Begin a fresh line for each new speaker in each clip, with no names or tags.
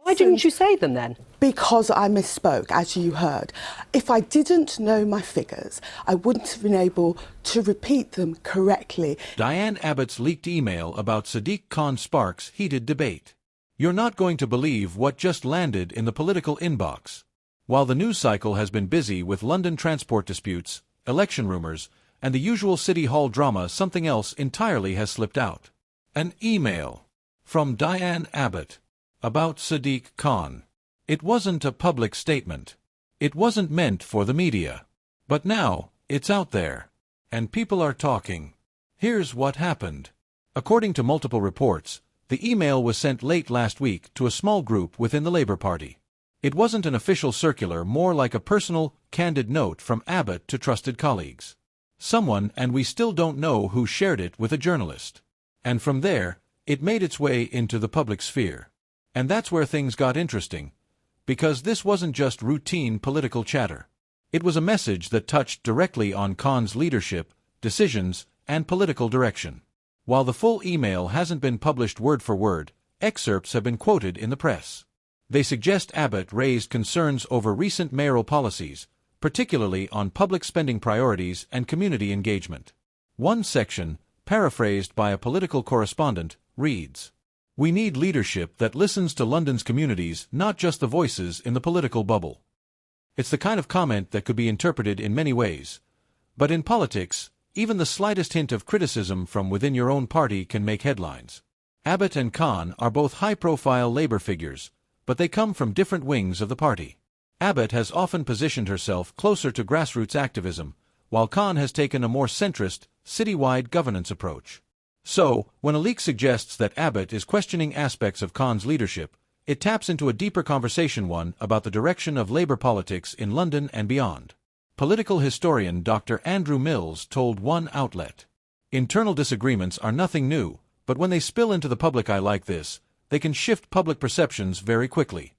Why didn't you say them then?
Because I misspoke, as you heard. If I didn't know my figures, I wouldn't have been able to repeat them correctly.
Diane Abbott's leaked email about Sadiq Khan sparks heated debate. You're not going to believe what just landed in the political inbox. While the news cycle has been busy with London transport disputes, election rumours, and the usual City Hall drama, something else entirely has slipped out. An email from Diane Abbott about Sadiq Khan. It wasn't a public statement. It wasn't meant for the media. But now, it's out there. And people are talking. Here's what happened. According to multiple reports, the email was sent late last week to a small group within the Labour Party. It wasn't an official circular, more like a personal, candid note from Abbott to trusted colleagues. Someone, and we still don't know who, shared it with a journalist. And from there, it made its way into the public sphere. And that's where things got interesting. Because this wasn't just routine political chatter. It was a message that touched directly on Khan's leadership, decisions, and political direction. While the full email hasn't been published word for word, excerpts have been quoted in the press. They suggest Abbott raised concerns over recent mayoral policies, particularly on public spending priorities and community engagement. One section, paraphrased by a political correspondent, reads, "We need leadership that listens to London's communities, not just the voices in the political bubble." It's the kind of comment that could be interpreted in many ways. But in politics, even the slightest hint of criticism from within your own party can make headlines. Abbott and Khan are both high-profile Labour figures, but they come from different wings of the party. Abbott has often positioned herself closer to grassroots activism, while Khan has taken a more centrist, citywide governance approach. So, when a leak suggests that Abbott is questioning aspects of Khan's leadership, it taps into a deeper conversation, one about the direction of Labour politics in London and beyond. Political historian Dr. Andrew Mills told one outlet, "Internal disagreements are nothing new, but when they spill into the public eye like this, they can shift public perceptions very quickly."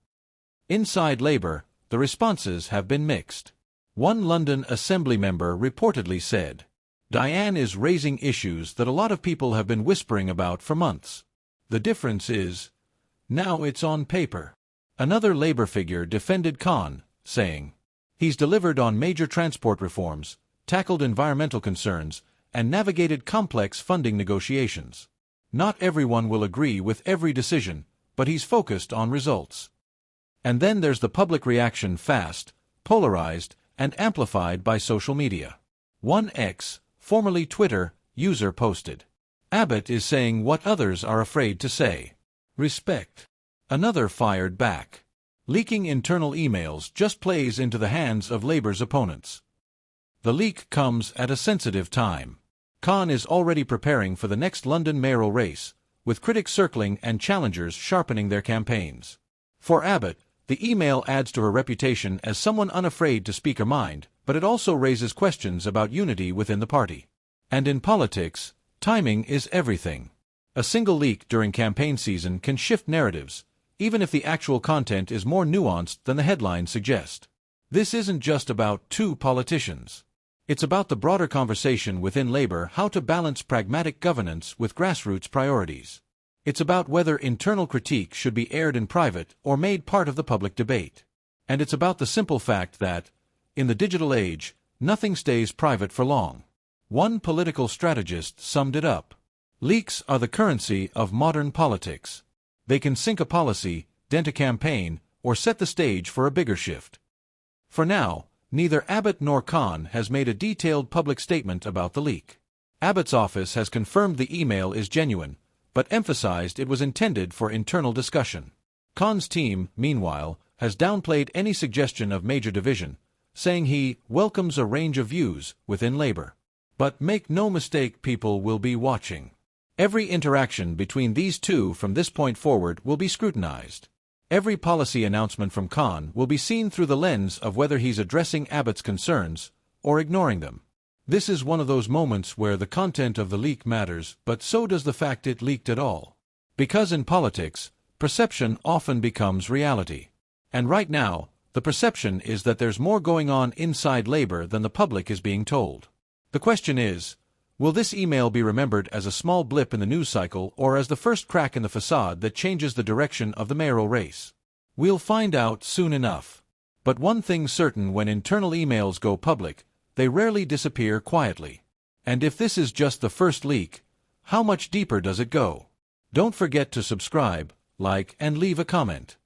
Inside Labour, the responses have been mixed. One London Assembly member reportedly said, "Diane is raising issues that a lot of people have been whispering about for months. The difference is, now it's on paper." Another Labour figure defended Khan, saying, "He's delivered on major transport reforms, tackled environmental concerns, and navigated complex funding negotiations. Not everyone will agree with every decision, but he's focused on results." And then there's the public reaction, fast, polarized, and amplified by social media. One X, formerly Twitter, user posted, "Abbott is saying what others are afraid to say. Respect." Another fired back, "Leaking internal emails just plays into the hands of Labour's opponents." The leak comes at a sensitive time. Khan is already preparing for the next London mayoral race, with critics circling and challengers sharpening their campaigns. For Abbott, the email adds to her reputation as someone unafraid to speak her mind, but it also raises questions about unity within the party. And in politics, timing is everything. A single leak during campaign season can shift narratives, even if the actual content is more nuanced than the headlines suggest. This isn't just about two politicians. It's about the broader conversation within Labour, how to balance pragmatic governance with grassroots priorities. It's about whether internal critique should be aired in private or made part of the public debate. And it's about the simple fact that, in the digital age, nothing stays private for long. One political strategist summed it up. Leaks are the currency of modern politics. They can sink a policy, dent a campaign, or set the stage for a bigger shift. For now, neither Abbott nor Khan has made a detailed public statement about the leak. Abbott's office has confirmed the email is genuine, but emphasized it was intended for internal discussion. Khan's team, meanwhile, has downplayed any suggestion of major division, saying he welcomes a range of views within Labour. But make no mistake, people will be watching. Every interaction between these two from this point forward will be scrutinized. Every policy announcement from Khan will be seen through the lens of whether he's addressing Abbott's concerns or ignoring them. This is one of those moments where the content of the leak matters, but so does the fact it leaked at all. Because in politics, perception often becomes reality. And right now, the perception is that there's more going on inside Labour than the public is being told. The question is, will this email be remembered as a small blip in the news cycle or as the first crack in the facade that changes the direction of the mayoral race? We'll find out soon enough. But one thing's certain: when internal emails go public, they rarely disappear quietly. And if this is just the first leak, how much deeper does it go? Don't forget to subscribe, like, and leave a comment.